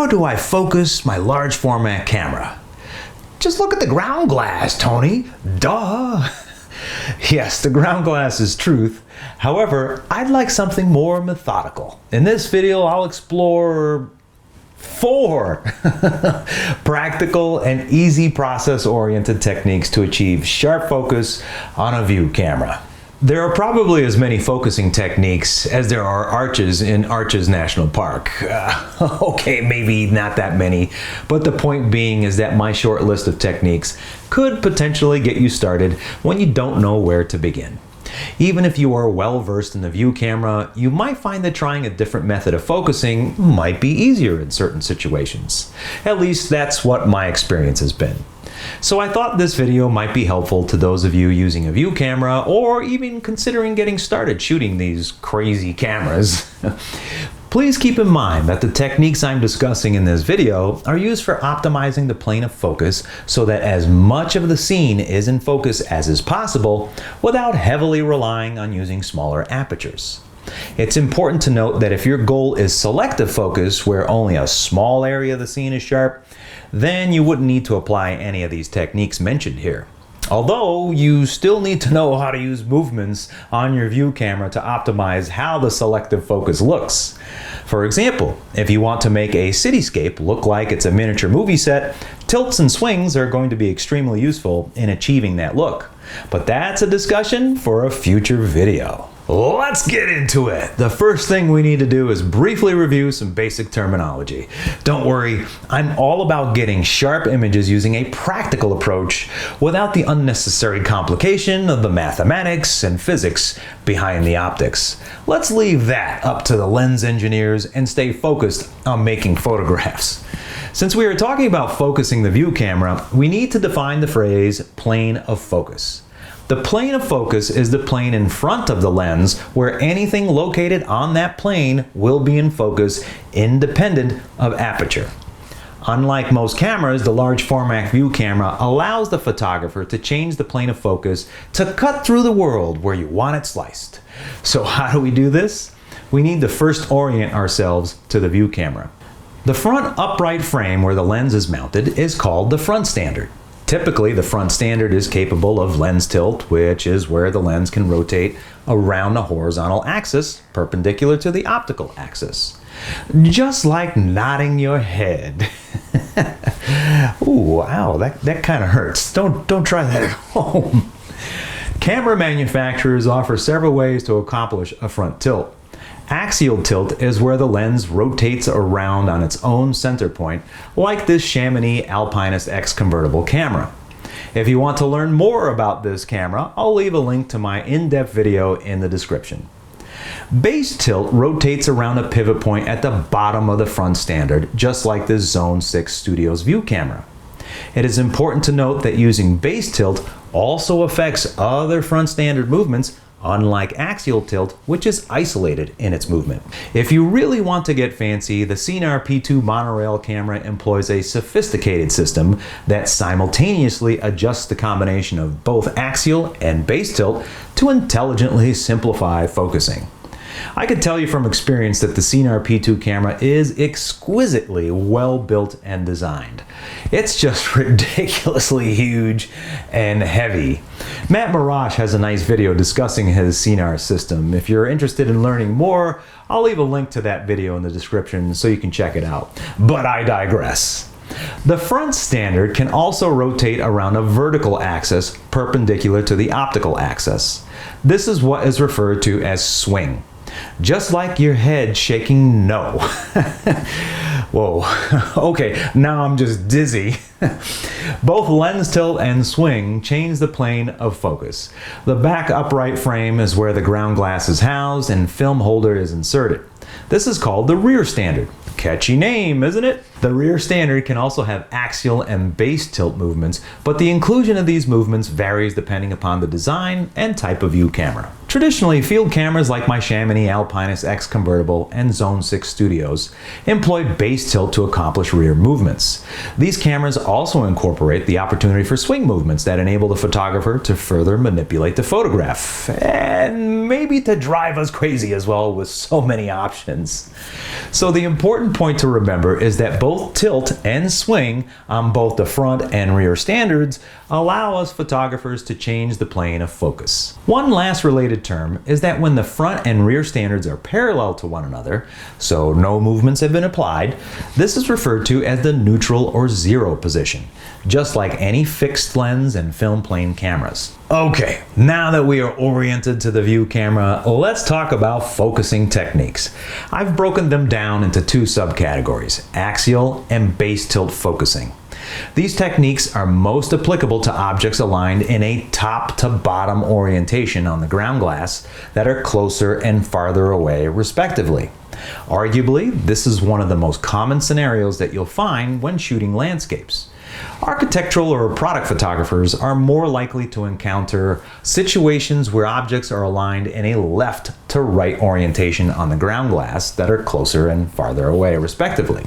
How do I focus my large format camera? Just look at the ground glass, Tony. Duh. Yes, the ground glass is truth. However, I'd like something more methodical. In this video, I'll explore 4 practical and easy process-oriented techniques to achieve sharp focus on a view camera. There are probably as many focusing techniques as there are arches in Arches National Park. Okay, maybe not that many, but the point being is that my short list of techniques could potentially get you started when you don't know where to begin. Even if you are well versed in the view camera, you might find that trying a different method of focusing might be easier in certain situations. At least that's what my experience has been. So I thought this video might be helpful to those of you using a view camera or even considering getting started shooting these crazy cameras. Please keep in mind that the techniques I'm discussing in this video are used for optimizing the plane of focus so that as much of the scene is in focus as is possible without heavily relying on using smaller apertures. It's important to note that if your goal is selective focus, where only a small area of the scene is sharp, then you wouldn't need to apply any of these techniques mentioned here. Although you still need to know how to use movements on your view camera to optimize how the selective focus looks. For example, if you want to make a cityscape look like it's a miniature movie set, tilts and swings are going to be extremely useful in achieving that look. But that's a discussion for a future video. Let's get into it. The first thing we need to do is briefly review some basic terminology. Don't worry, I'm all about getting sharp images using a practical approach without the unnecessary complication of the mathematics and physics behind the optics. Let's leave that up to the lens engineers and stay focused on making photographs. Since we are talking about focusing the view camera, we need to define the phrase plane of focus. The plane of focus is the plane in front of the lens where anything located on that plane will be in focus independent of aperture. Unlike most cameras, the large format view camera allows the photographer to change the plane of focus to cut through the world where you want it sliced. So how do we do this? We need to first orient ourselves to the view camera. The front upright frame where the lens is mounted is called the front standard. Typically, the front standard is capable of lens tilt, which is where the lens can rotate around a horizontal axis perpendicular to the optical axis. Just like nodding your head. Ooh, wow, that kind of hurts. Don't try that at home. Camera manufacturers offer several ways to accomplish a front tilt. Axial tilt is where the lens rotates around on its own center point, like this Chamonix Alpinist X convertible camera. If you want to learn more about this camera, I'll leave a link to my in-depth video in the description. Base tilt rotates around a pivot point at the bottom of the front standard, just like this Zone 6 Studios view camera. It is important to note that using base tilt also affects other front standard movements, unlike axial tilt, which is isolated in its movement. If you really want to get fancy, the Canon R5C monorail camera employs a sophisticated system that simultaneously adjusts the combination of both axial and base tilt to intelligently simplify focusing. I can tell you from experience that the Canon R5C camera is exquisitely well built and designed. It's just ridiculously huge and heavy. Matt Marash has a nice video discussing his Canon system. If you're interested in learning more, I'll leave a link to that video in the description so you can check it out. But I digress. The front standard can also rotate around a vertical axis perpendicular to the optical axis. This is what is referred to as swing. Just like your head shaking no. Whoa, okay, now I'm just dizzy. Both lens tilt and swing change the plane of focus. The back upright frame is where the ground glass is housed and film holder is inserted. This is called the rear standard. Catchy name, isn't it? The rear standard can also have axial and base tilt movements, but the inclusion of these movements varies depending upon the design and type of view camera. Traditionally, field cameras like my Chamonix Alpinus X convertible and Zone 6 Studios employ base tilt to accomplish rear movements. These cameras also incorporate the opportunity for swing movements that enable the photographer to further manipulate the photograph, and maybe to drive us crazy as well with so many options. So the important point to remember is that both tilt and swing on both the front and rear standards allow us photographers to change the plane of focus. One last related term is that when the front and rear standards are parallel to one another, so no movements have been applied, this is referred to as the neutral or zero position, just like any fixed lens and film plane cameras. Okay, now that we are oriented to the view camera, let's talk about focusing techniques. I've broken them down into two subcategories, axial and base tilt focusing. These techniques are most applicable to objects aligned in a top to bottom orientation on the ground glass that are closer and farther away respectively. Arguably, this is one of the most common scenarios that you'll find when shooting landscapes. Architectural or product photographers are more likely to encounter situations where objects are aligned in a left to right orientation on the ground glass that are closer and farther away respectively.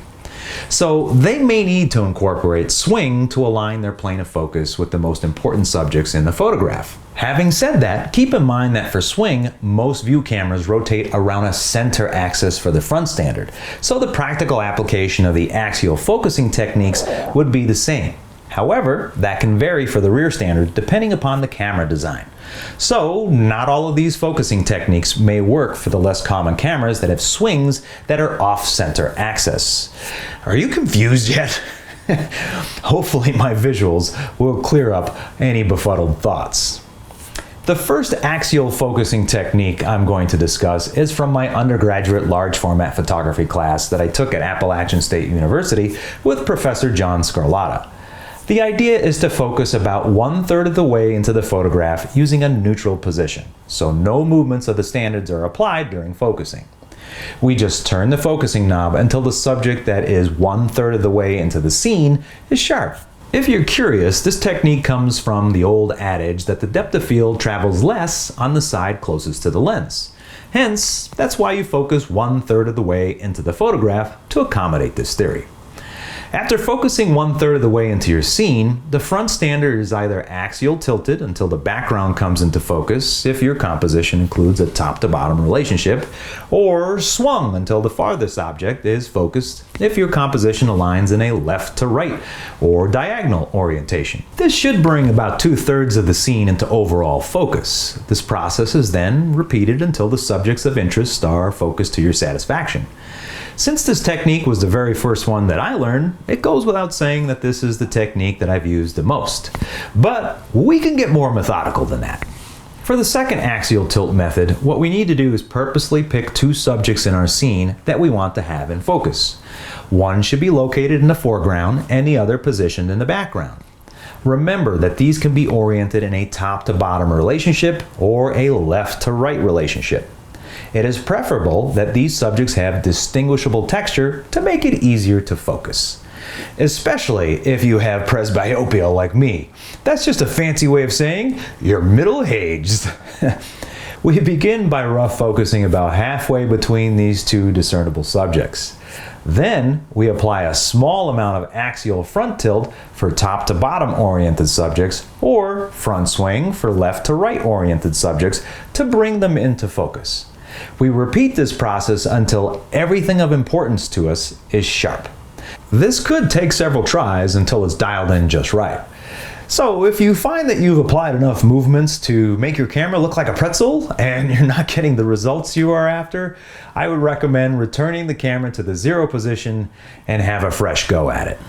So they may need to incorporate swing to align their plane of focus with the most important subjects in the photograph. Having said that, keep in mind that for swing, most view cameras rotate around a center axis for the front standard, so the practical application of the axial focusing techniques would be the same. However, that can vary for the rear standard depending upon the camera design. So, not all of these focusing techniques may work for the less common cameras that have swings that are off-center axis. Are you confused yet? Hopefully my visuals will clear up any befuddled thoughts. The first axial focusing technique I'm going to discuss is from my undergraduate large format photography class that I took at Appalachian State University with Professor John Scarlatta. The idea is to focus about 1/3 of the way into the photograph using a neutral position, so no movements of the standards are applied during focusing. We just turn the focusing knob until the subject that is 1/3 of the way into the scene is sharp. If you're curious, this technique comes from the old adage that the depth of field travels less on the side closest to the lens. Hence, that's why you focus 1/3 of the way into the photograph to accommodate this theory. After focusing 1/3 of the way into your scene, the front standard is either axial tilted until the background comes into focus, if your composition includes a top to bottom relationship, or swung until the farthest object is focused, if your composition aligns in a left to right or diagonal orientation. This should bring about 2/3 of the scene into overall focus. This process is then repeated until the subjects of interest are focused to your satisfaction. Since this technique was the very first one that I learned, it goes without saying that this is the technique that I've used the most. But we can get more methodical than that. For the second axial tilt method, what we need to do is purposely pick two subjects in our scene that we want to have in focus. One should be located in the foreground and the other positioned in the background. Remember that these can be oriented in a top to bottom relationship or a left to right relationship. It is preferable that these subjects have distinguishable texture to make it easier to focus. Especially if you have presbyopia like me. That's just a fancy way of saying you're middle-aged. We begin by rough focusing about halfway between these two discernible subjects. Then we apply a small amount of axial front tilt for top to bottom oriented subjects or front swing for left to right oriented subjects to bring them into focus. We repeat this process until everything of importance to us is sharp. This could take several tries until it's dialed in just right. So if you find that you've applied enough movements to make your camera look like a pretzel and you're not getting the results you are after, I would recommend returning the camera to the zero position and have a fresh go at it.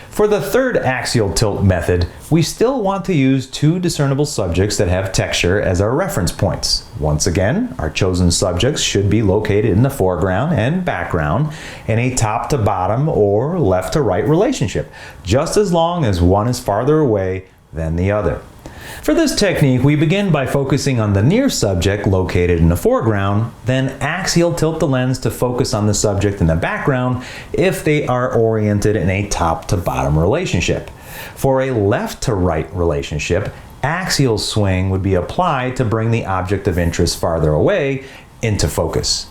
For the third axial tilt method, we still want to use two discernible subjects that have texture as our reference points. Once again, our chosen subjects should be located in the foreground and background in a top to bottom or left to right relationship, just as long as one is farther away than the other. For this technique, we begin by focusing on the near subject located in the foreground, then axial tilt the lens to focus on the subject in the background if they are oriented in a top to bottom relationship. For a left to right relationship, Axial swing would be applied to bring the object of interest farther away into focus.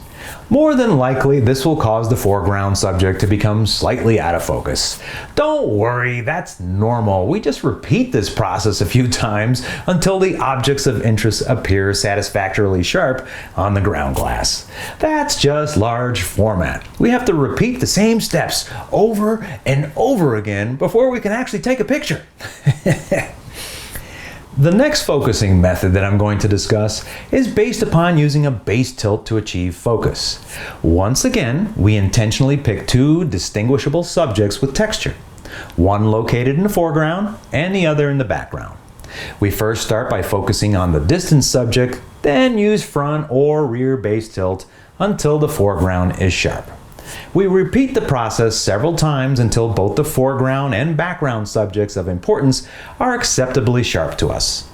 More than likely, this will cause the foreground subject to become slightly out of focus. Don't worry, that's normal. We just repeat this process a few times until the objects of interest appear satisfactorily sharp on the ground glass. That's just large format. We have to repeat the same steps over and over again before we can actually take a picture. The next focusing method that I'm going to discuss is based upon using a base tilt to achieve focus. Once again, we intentionally pick two distinguishable subjects with texture, one located in the foreground and the other in the background. We first start by focusing on the distant subject, then use front or rear base tilt until the foreground is sharp. We repeat the process several times until both the foreground and background subjects of importance are acceptably sharp to us.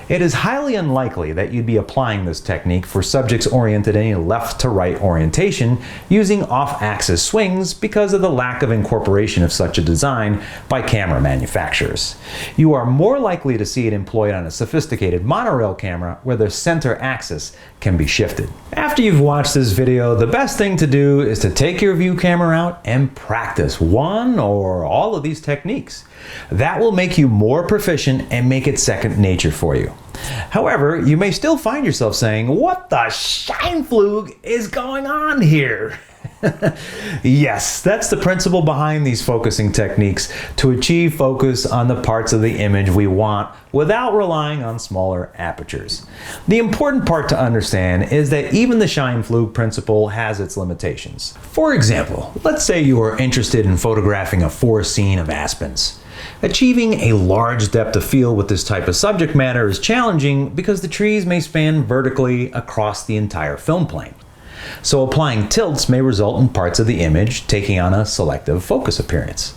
It is highly unlikely that you'd be applying this technique for subjects oriented in a left to right orientation using off-axis swings because of the lack of incorporation of such a design by camera manufacturers. You are more likely to see it employed on a sophisticated monorail camera where the center axis can be shifted. After you've watched this video, the best thing to do is to take your view camera out and practice one or all of these techniques. That will make you more proficient and make it second nature for you. However, you may still find yourself saying, "What the Scheimpflug is going on here?" Yes, that's the principle behind these focusing techniques, to achieve focus on the parts of the image we want without relying on smaller apertures. The important part to understand is that even the Scheimpflug principle has its limitations. For example, let's say you are interested in photographing a forest scene of aspens. Achieving a large depth of field with this type of subject matter is challenging because the trees may span vertically across the entire film plane. So applying tilts may result in parts of the image taking on a selective focus appearance.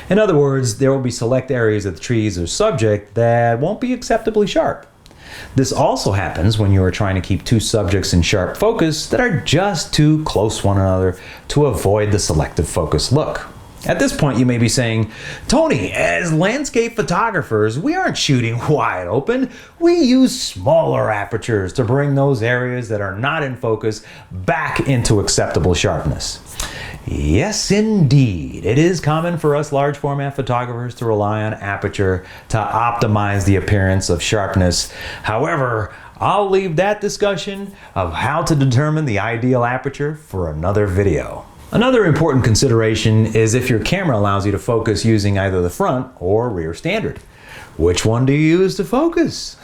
In other words, there will be select areas of the trees or subject that won't be acceptably sharp. This also happens when you are trying to keep two subjects in sharp focus that are just too close to one another to avoid the selective focus look. At this point, you may be saying, "Tony, as landscape photographers, we aren't shooting wide open. We use smaller apertures to bring those areas that are not in focus back into acceptable sharpness." Yes, indeed. It is common for us large format photographers to rely on aperture to optimize the appearance of sharpness. However, I'll leave that discussion of how to determine the ideal aperture for another video. Another important consideration is if your camera allows you to focus using either the front or rear standard. Which one do you use to focus?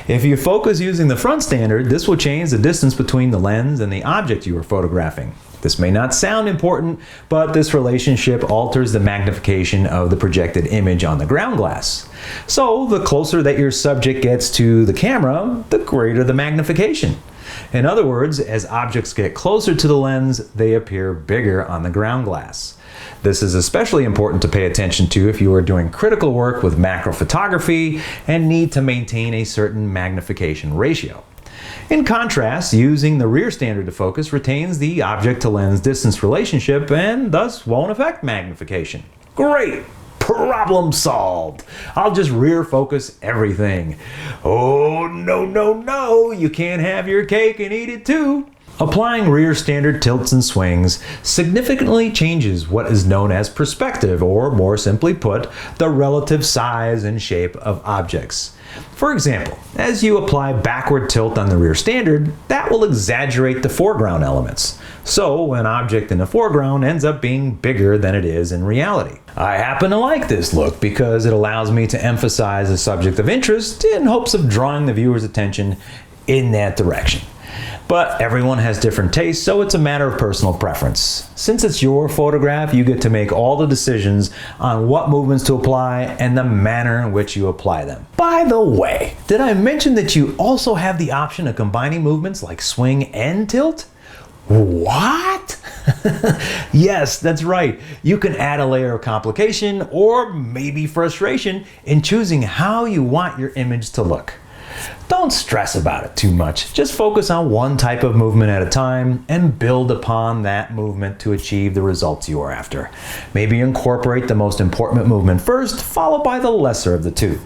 If you focus using the front standard, this will change the distance between the lens and the object you are photographing. This may not sound important, but this relationship alters the magnification of the projected image on the ground glass. So the closer that your subject gets to the camera, the greater the magnification. In other words, as objects get closer to the lens, they appear bigger on the ground glass. This is especially important to pay attention to if you are doing critical work with macro photography and need to maintain a certain magnification ratio. In contrast, using the rear standard to focus retains the object to lens distance relationship and thus won't affect magnification. Great! Problem solved. I'll just rear focus everything. Oh, no, no, no. You can't have your cake and eat it too. Applying rear standard tilts and swings significantly changes what is known as perspective, or more simply put, the relative size and shape of objects. For example, as you apply backward tilt on the rear standard, that will exaggerate the foreground elements. So an object in the foreground ends up being bigger than it is in reality. I happen to like this look because it allows me to emphasize a subject of interest in hopes of drawing the viewer's attention in that direction. But everyone has different tastes, so it's a matter of personal preference. Since it's your photograph, you get to make all the decisions on what movements to apply and the manner in which you apply them. By the way, did I mention that you also have the option of combining movements like swing and tilt? What? Yes, that's right. You can add a layer of complication or maybe frustration in choosing how you want your image to look. Don't stress about it too much. Just focus on one type of movement at a time and build upon that movement to achieve the results you are after. Maybe incorporate the most important movement first, followed by the lesser of the two.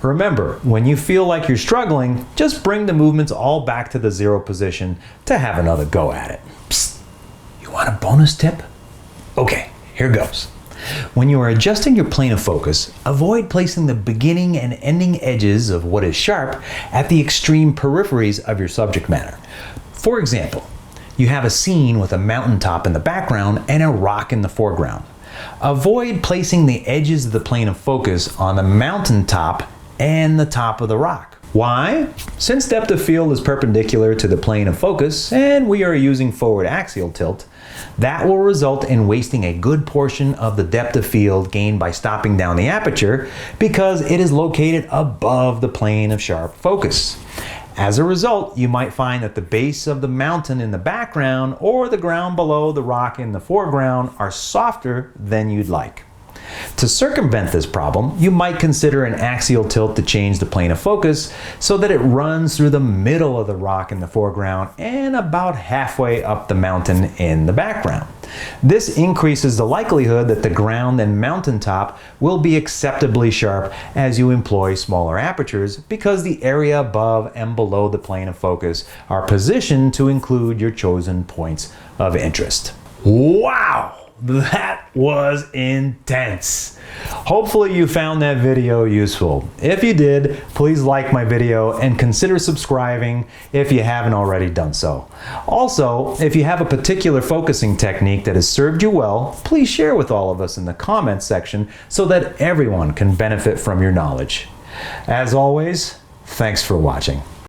Remember, when you feel like you're struggling, just bring the movements all back to the 0 position to have another go at it. Psst, you want a bonus tip? Okay, here goes. When you are adjusting your plane of focus, avoid placing the beginning and ending edges of what is sharp at the extreme peripheries of your subject matter. For example, you have a scene with a mountaintop in the background and a rock in the foreground. Avoid placing the edges of the plane of focus on the mountaintop and the top of the rock. Why? Since depth of field is perpendicular to the plane of focus and we are using forward axial tilt, that will result in wasting a good portion of the depth of field gained by stopping down the aperture because it is located above the plane of sharp focus. As a result, you might find that the base of the mountain in the background or the ground below the rock in the foreground are softer than you'd like. To circumvent this problem, you might consider an axial tilt to change the plane of focus so that it runs through the middle of the rock in the foreground and about halfway up the mountain in the background. This increases the likelihood that the ground and mountaintop will be acceptably sharp as you employ smaller apertures because the area above and below the plane of focus are positioned to include your chosen points of interest. Wow! That was intense. Hopefully you found that video useful. If you did, please like my video and consider subscribing if you haven't already done so. Also, if you have a particular focusing technique that has served you well, please share with all of us in the comments section so that everyone can benefit from your knowledge. As always, thanks for watching.